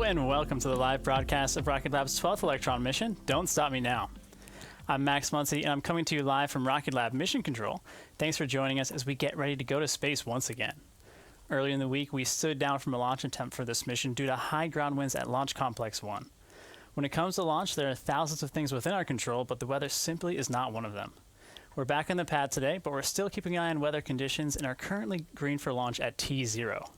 and welcome to the live broadcast of Rocket Lab's 12th Electron mission, Don't Stop Me Now. I'm Max Muncy, and I'm coming to you live from Rocket Lab Mission Control. Thanks for joining us as we get ready to go to space once again. Earlier in the week, we stood down from a launch attempt for this mission due to high ground winds at Launch Complex 1. When it comes to launch, there are thousands of things within our control, but the weather simply is not one of them. We're back on the pad today, but we're still keeping an eye on weather conditions and are currently green for launch at T0.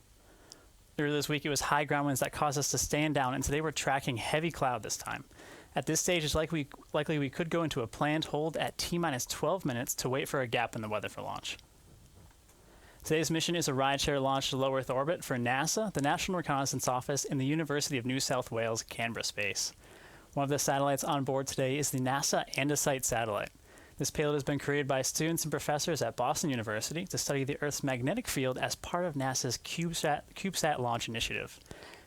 Earlier this week, it was high ground winds that caused us to stand down, and today we're tracking heavy cloud this time. At this stage, it's likely we could go into a planned hold at T-minus 12 minutes to wait for a gap in the weather for launch. Today's mission is a rideshare launch to low Earth orbit for NASA, the National Reconnaissance Office, and the University of New South Wales, Canberra Space. One of the satellites on board today is the NASA Andesite satellite. This payload has been created by students and professors at Boston University to study the Earth's magnetic field as part of NASA's CubeSat launch initiative.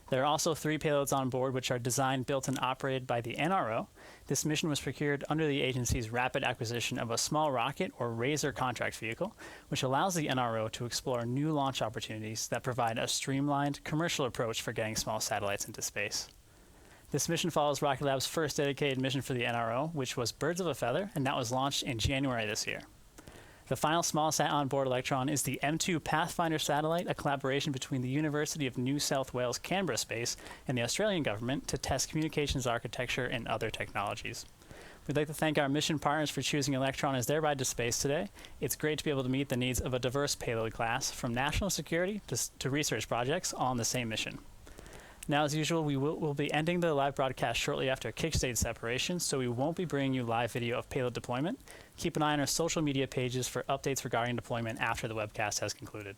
There are also 3 payloads on board which are designed, built, and operated by the NRO. This mission was procured under the agency's rapid acquisition of a small rocket or RASER contract vehicle, which allows the NRO to explore new launch opportunities that provide a streamlined commercial approach for getting small satellites into space. This mission follows Rocket Lab's first dedicated mission for the NRO, which was Birds of a Feather, and that was launched in January this year. The final small-sat onboard Electron is the M2 Pathfinder satellite, a collaboration between the University of New South Wales Canberra Space and the Australian government to test communications architecture and other technologies. We'd like to thank our mission partners for choosing Electron as their ride to space today. It's great to be able to meet the needs of a diverse payload class, from national security to research projects, all on the same mission. Now, as usual, we'll be ending the live broadcast shortly after kickstage separation, so we won't be bringing you live video of payload deployment. Keep an eye on our social media pages for updates regarding deployment after the webcast has concluded.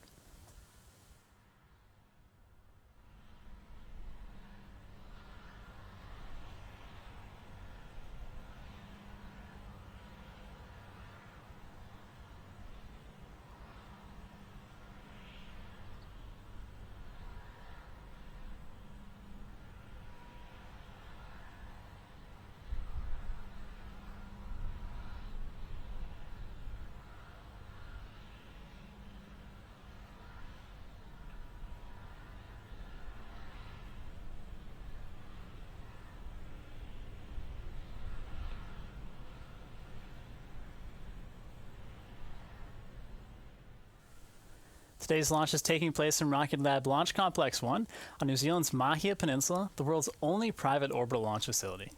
Today's launch is taking place from Rocket Lab Launch Complex 1 on New Zealand's Mahia Peninsula, the world's only private orbital launch facility.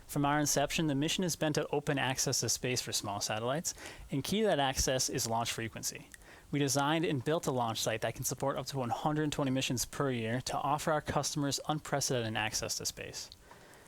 From our inception, the mission has been to open access to space for small satellites, and key to that access is launch frequency. We designed and built a launch site that can support up to 120 missions per year to offer our customers unprecedented access to space.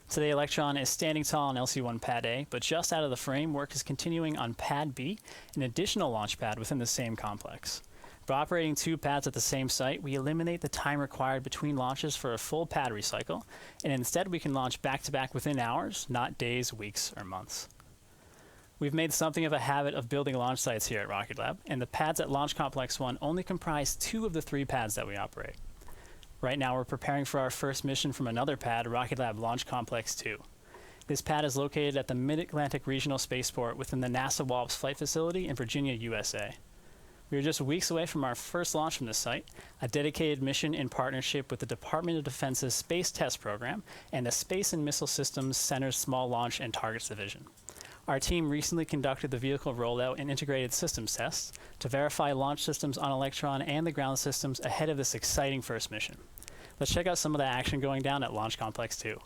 Today, Electron is standing tall on LC-1 Pad A, but just out of the frame, work is continuing on Pad B, an additional launch pad within the same complex. By operating 2 pads at the same site, we eliminate the time required between launches for a full pad recycle, and instead we can launch back-to-back within hours, not days, weeks, or months. We've made something of a habit of building launch sites here at Rocket Lab, and the pads at Launch Complex 1 only comprise 2 of the 3 pads that we operate. Right now we're preparing for our first mission from another pad, Rocket Lab Launch Complex 2. This pad is located at the Mid-Atlantic Regional Spaceport within the NASA Wallops Flight Facility in Virginia, USA. We are just weeks away from our first launch from this site, a dedicated mission in partnership with the Department of Defense's Space Test Program and the Space and Missile Systems Center's Small Launch and Targets Division. Our team recently conducted the vehicle rollout and integrated systems tests to verify launch systems on Electron and the ground systems ahead of this exciting first mission. Let's check out some of the action going down at Launch Complex 2.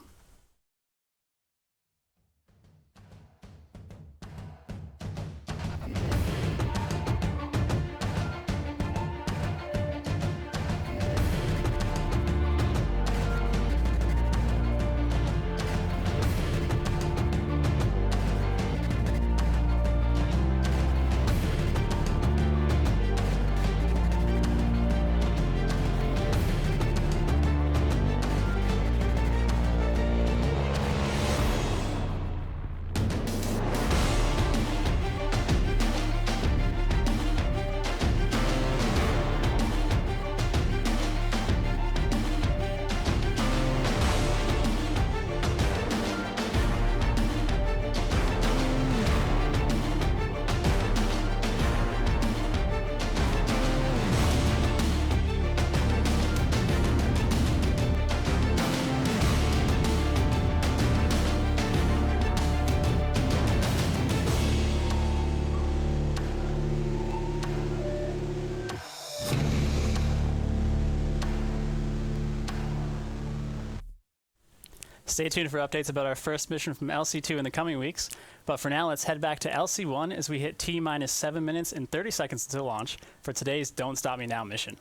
Stay tuned for updates about our first mission from LC2 in the coming weeks, but for now let's head back to LC1 as we hit T-minus 7 minutes and 30 seconds until launch for today's Don't Stop Me Now mission.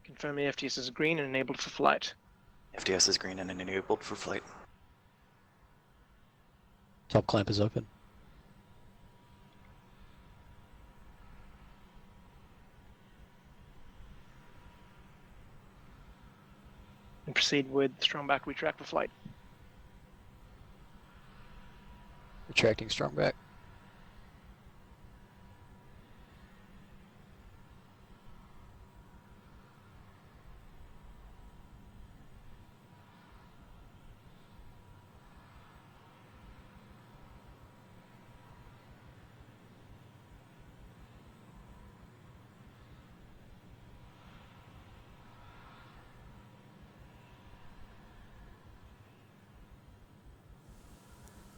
Confirm the FTS is green and enabled for flight. FTS is green and enabled for flight. Top clamp is open. And proceed with strong back retract for flight. Retracting strong back.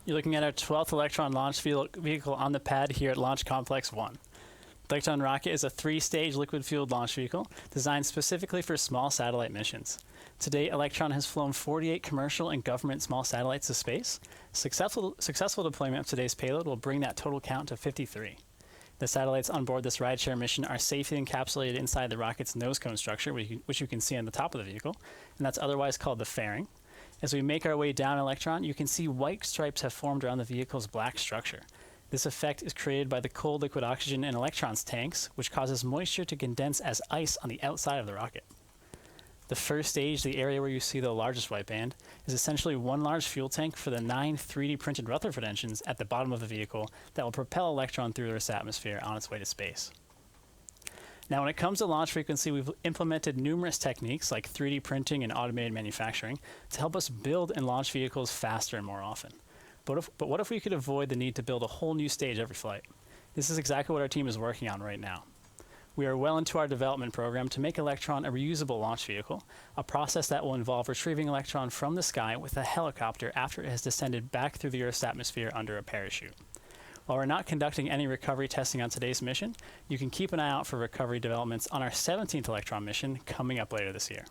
You're looking at our 12th Electron launch vehicle on the pad here at Launch Complex 1. The Electron rocket is a 3-stage liquid-fueled launch vehicle designed specifically for small satellite missions. To date, Electron has flown 48 commercial and government small satellites to space. Successful deployment of today's payload will bring that total count to 53. The satellites on board this rideshare mission are safely encapsulated inside the rocket's nose cone structure, which you can see on the top of the vehicle, and that's otherwise called the fairing. As we make our way down Electron, you can see white stripes have formed around the vehicle's black structure. This effect is created by the cold liquid oxygen in Electron's tanks, which causes moisture to condense as ice on the outside of the rocket. The first stage, the area where you see the largest white band, is essentially one large fuel tank for the 9 3D printed Rutherford engines at the bottom of the vehicle that will propel Electron through Earth's atmosphere on its way to space. Now, when it comes to launch frequency, we've implemented numerous techniques like 3D printing and automated manufacturing to help us build and launch vehicles faster and more often. But what if we could avoid the need to build a whole new stage every flight? This is exactly what our team is working on right now. We are well into our development program to make Electron a reusable launch vehicle, a process that will involve retrieving Electron from the sky with a helicopter after it has descended back through the Earth's atmosphere under a parachute. While we're not conducting any recovery testing on today's mission, you can keep an eye out for recovery developments on our 17th Electron mission coming up later this year.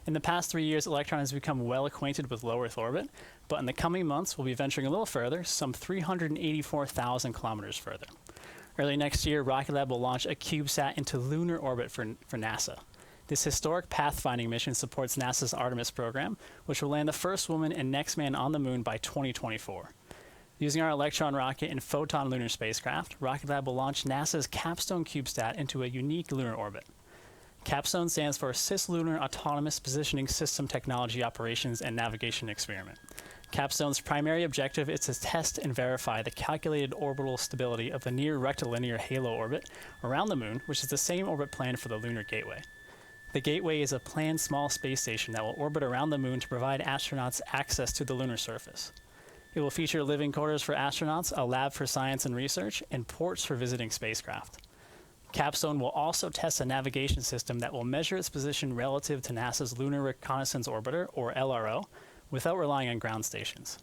In the past 3 years, Electron has become well acquainted with low Earth orbit, but in the coming months, we'll be venturing a little further, some 384,000 kilometers further. Early next year, Rocket Lab will launch a CubeSat into lunar orbit for NASA. This historic pathfinding mission supports NASA's Artemis program, which will land the first woman and next man on the moon by 2024. Using our Electron rocket and Photon lunar spacecraft, Rocket Lab will launch NASA's Capstone CubeSat into a unique lunar orbit. Capstone stands for Cislunar Autonomous Positioning System Technology Operations and Navigation Experiment. Capstone's primary objective is to test and verify the calculated orbital stability of the near rectilinear halo orbit around the moon, which is the same orbit planned for the Lunar Gateway. The Gateway is a planned small space station that will orbit around the moon to provide astronauts access to the lunar surface. It will feature living quarters for astronauts, a lab for science and research, and ports for visiting spacecraft. Capstone will also test a navigation system that will measure its position relative to NASA's Lunar Reconnaissance Orbiter, or LRO, without relying on ground stations.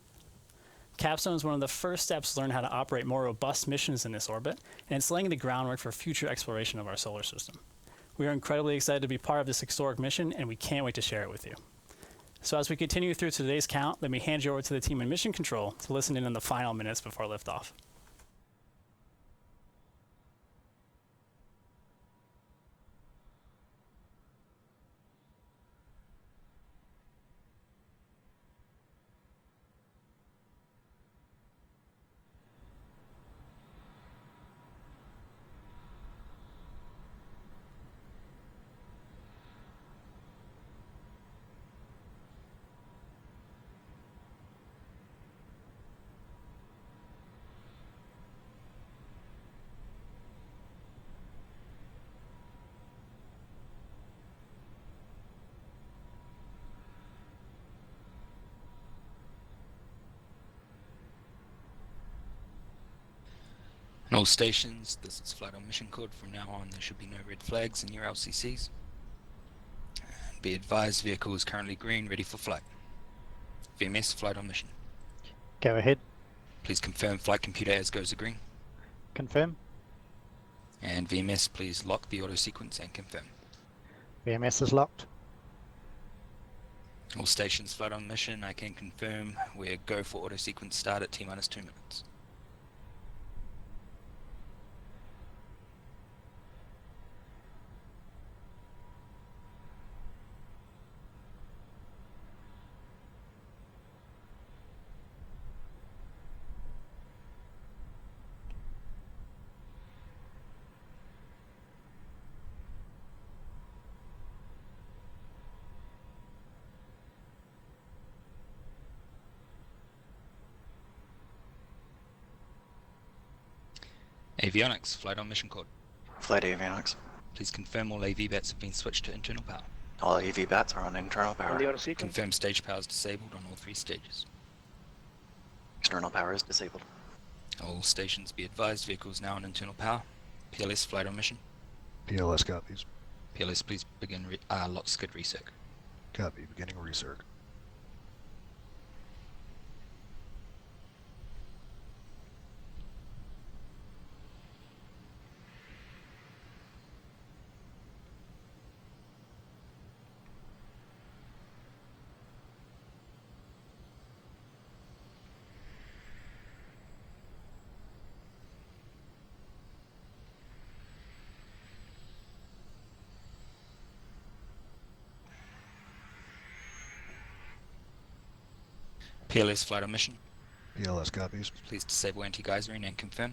Capstone is one of the first steps to learn how to operate more robust missions in this orbit, and it's laying the groundwork for future exploration of our solar system. We are incredibly excited to be part of this historic mission, and we can't wait to share it with you. So as we continue through today's count, let me hand you over to the team in Mission Control to listen in on the final minutes before liftoff. In all stations, this is flight on mission code. From now on, there should be no red flags in your LCCs. And be advised, vehicle is currently green, ready for flight. VMS, flight on mission. Go ahead. Please confirm flight computer as goes to green. Confirm. And VMS, please lock the auto sequence and confirm. VMS is locked. All stations flight on mission. I can confirm we're go for auto sequence start at T-minus 2 minutes. Avionics, flight on mission code. Flight avionics. Please confirm all AV bats have been switched to internal power. All AV bats are on internal On power. the auto sequence. Confirm stage power is disabled on all 3 stages. External power is disabled. All stations be advised, vehicles now on internal power. PLS flight on mission. PLS copies. PLS, please begin lot skid recirc. Copy. Beginning recirc. PLS flight on mission. PLS copies. Please disable anti-geysering and confirm.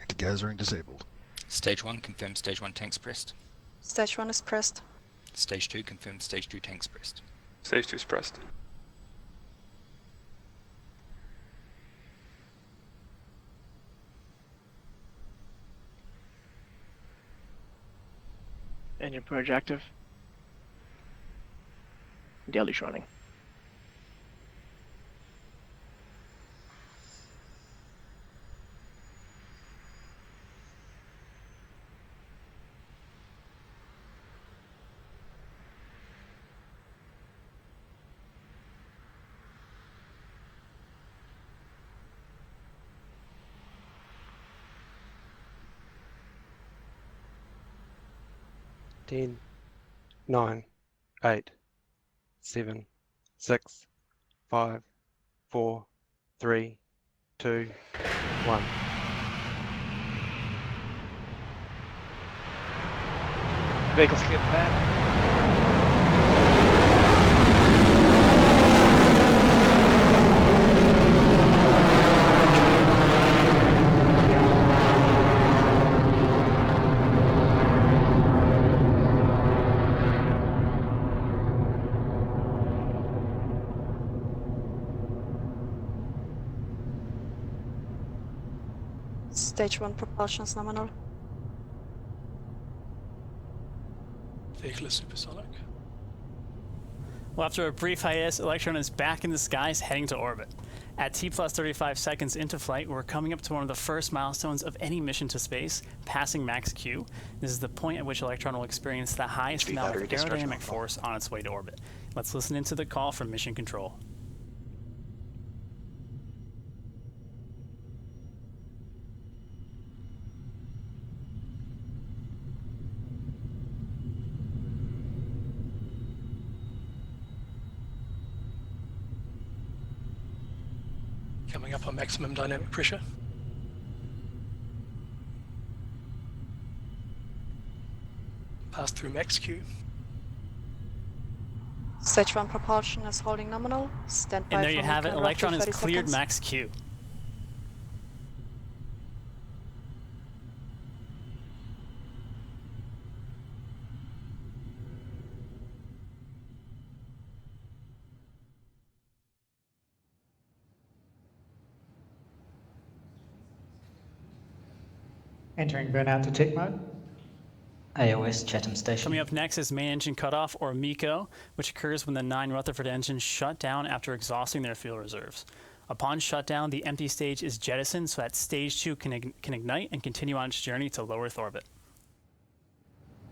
Anti-geysering disabled. Stage 1, confirm stage 1 tanks pressed. Stage 1 is pressed. Stage 2, confirm stage 2 tanks pressed. Stage 2 is pressed. Engine purge active. Deluge running. Ten, 9, 8, 7, 6, 5, 4, 3, 2, 1. Vehicles clear the pad. Stage 1 propulsion is nominal. Vehicle is supersonic. Well, after a brief hiatus, Electron is back in the skies heading to orbit. At T plus 35 seconds into flight, we're coming up to one of the first milestones of any mission to space, passing max Q. This is the point at which Electron will experience the highest HV amount of battery discharge aerodynamic nominal. force on its way to orbit. Let's listen into the call from Mission Control. Coming up on maximum dynamic pressure. Pass through max Q. Stage 1 propulsion is holding nominal. Stand by And there for you have it, roughly Electron has 30 cleared seconds. max Q. Entering burnout detect mode. AOS Chatham Station. Coming up next is main engine cutoff, or MECO, which occurs when the 9 Rutherford engines shut down after exhausting their fuel reserves. Upon shutdown, the empty stage is jettisoned so that stage 2 can ignite and continue on its journey to low Earth orbit.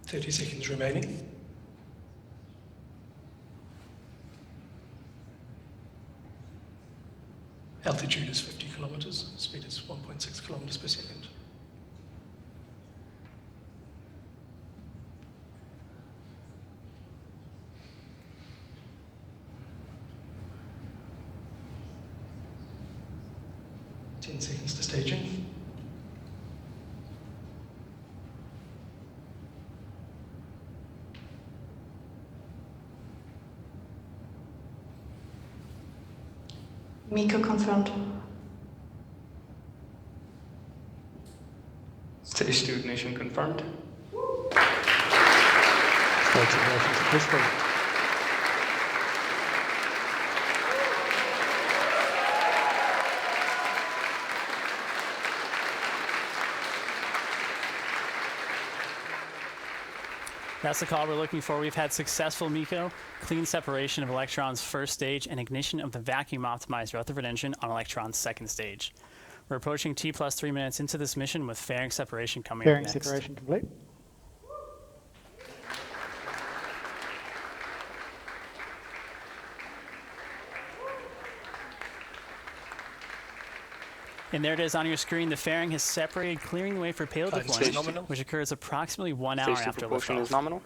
30 seconds remaining. Altitude is 50 kilometers. Speed is 1.6 kilometers per second. 10 seconds to staging. MECO confirmed. Stage 2 ignition confirmed. Stage ignition successful. That's the call we're looking for. We've had successful MECO, clean separation of Electron's first stage, and ignition of the vacuum-optimized Rutherford engine on Electron's second stage. We're approaching T plus 3 minutes into this mission with fairing separation coming up Fairing next. separation complete. And there it is on your screen. The fairing has separated, clearing the way for payload deployment, which occurs approximately 1 hour Stage 2 after propulsion liftoff. is nominal.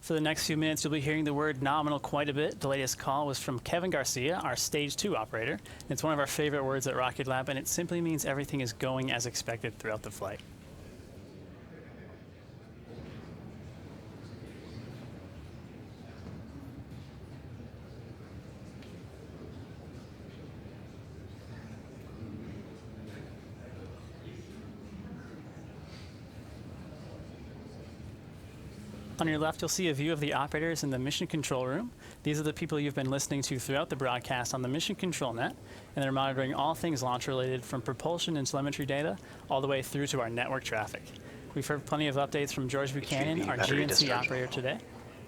For the next few minutes, you'll be hearing the word nominal quite a bit. The latest call was from Kevin Garcia, our Stage 2 operator. It's one of our favorite words at Rocket Lab, and it simply means everything is going as expected throughout the flight. On your left, you'll see a view of the operators in the mission control room. These are the people you've been listening to throughout the broadcast on the mission control net, and they're monitoring all things launch related, from propulsion and telemetry data all the way through to our network traffic. We've heard plenty of updates from George Buchanan, our GNC operator today.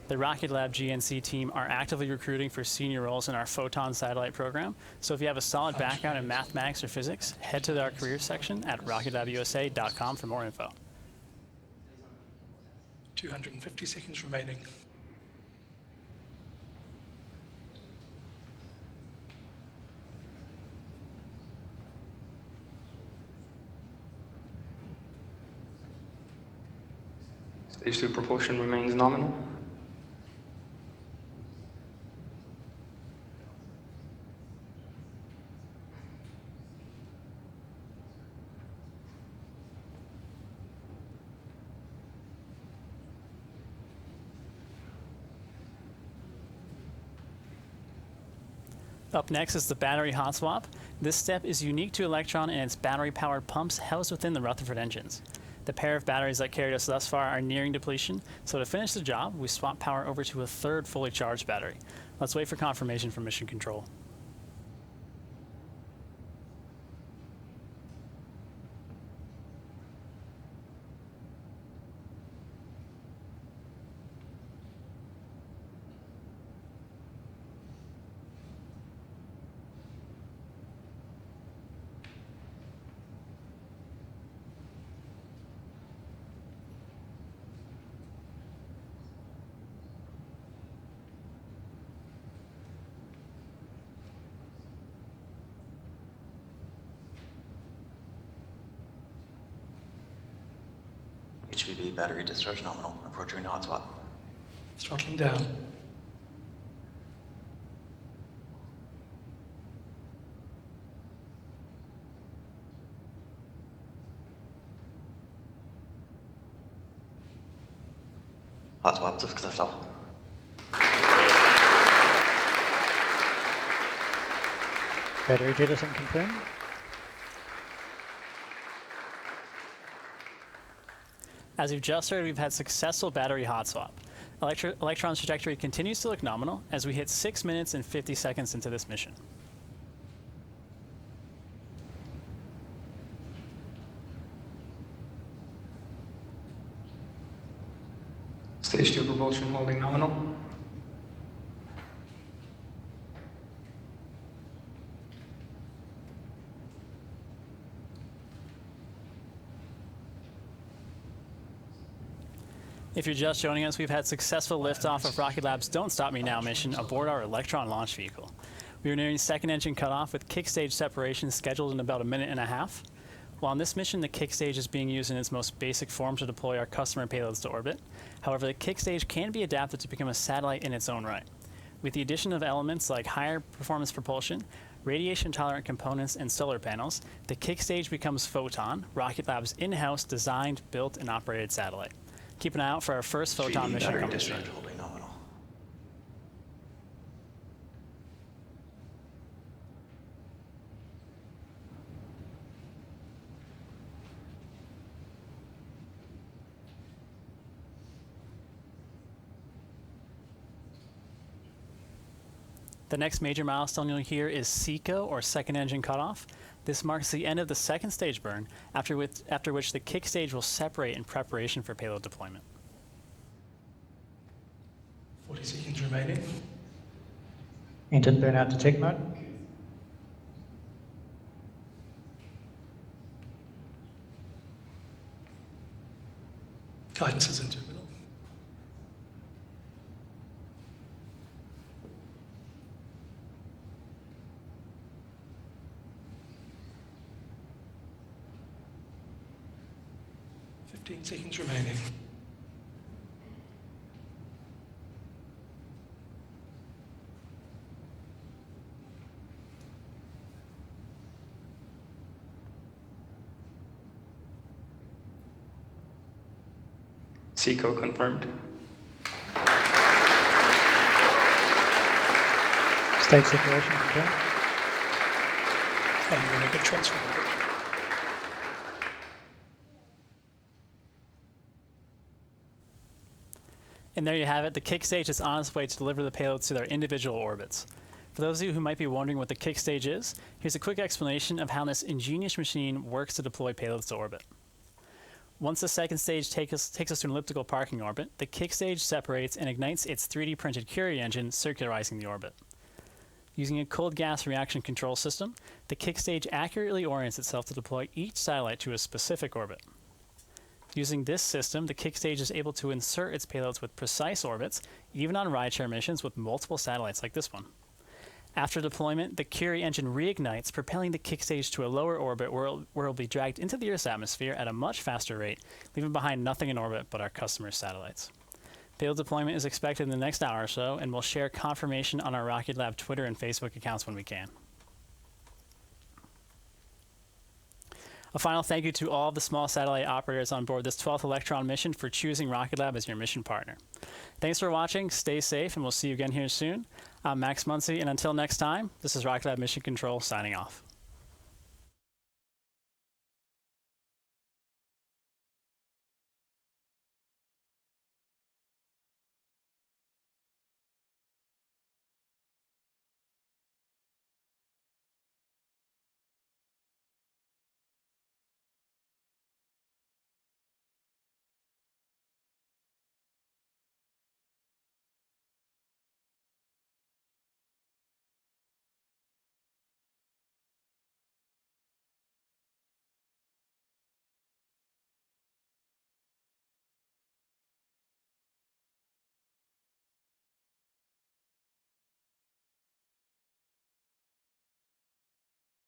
The Rocket Lab GNC team are actively recruiting for senior roles in our Photon satellite program, so if you have a solid background in mathematics or physics, head to our careers section at rocketlabusa.com for more info. 250 seconds remaining. Stage 2 propulsion remains nominal. Up next is the battery hot swap. This step is unique to Electron and its battery-powered pumps housed within the Rutherford engines. The pair of batteries that carried us thus far are nearing depletion, so to finish the job, we swap power over to a third fully charged battery. Let's wait for confirmation from Mission Control. HVB battery discharge nominal, approaching hot swap. Throttling down. Hot swap successful. Battery jettison confirmed. As you've just heard, we've had successful battery hot swap. Electron's trajectory continues to look nominal as we hit 6 minutes and 50 seconds into this mission. Stage 2 propulsion holding nominal. If you're just joining us, we've had successful liftoff of Rocket Lab's Don't Stop Me Now mission aboard our Electron launch vehicle. We are nearing second engine cutoff with kick stage separation scheduled in about a minute and a half. While on this mission, the kick stage is being used in its most basic form to deploy our customer payloads to orbit. However, the kick stage can be adapted to become a satellite in its own right. With the addition of elements like higher performance propulsion, radiation-tolerant components, and solar panels, the kick stage becomes Photon, Rocket Lab's in-house designed, built, and operated satellite. Keep an eye out for our first Photon mission coming soon. Holding nominal. The next major milestone you'll hear is SECO, or second engine cutoff. This marks the end of the second stage burn, after which the kick stage will separate in preparation for payload deployment. 40 seconds remaining. Entered burnout detect mode. Guidance is in terminal. Seconds remaining. SECO confirmed. State separation confirmed. And we're going to get transfer. And there you have it. The kick stage is on its way to deliver the payloads to their individual orbits. For those of you who might be wondering what the kick stage is, here's a quick explanation of how this ingenious machine works to deploy payloads to orbit. Once the second stage takes us to an elliptical parking orbit, the kick stage separates and ignites its 3D printed Curie engine, circularizing the orbit. Using a cold gas reaction control system, the kick stage accurately orients itself to deploy each satellite to a specific orbit. Using this system, the kick stage is able to insert its payloads with precise orbits, even on rideshare missions with multiple satellites like this one. After deployment, the Curie engine reignites, propelling the kick stage to a lower orbit where it will be dragged into the Earth's atmosphere at a much faster rate, leaving behind nothing in orbit but our customers' satellites. Payload deployment is expected in the next hour or so, and we'll share confirmation on our Rocket Lab Twitter and Facebook accounts when we can. A final thank you to all of the small satellite operators on board this 12th Electron mission for choosing Rocket Lab as your mission partner. Thanks for watching, stay safe, and we'll see you again here soon. I'm Max Muncy, and until next time, this is Rocket Lab Mission Control signing off.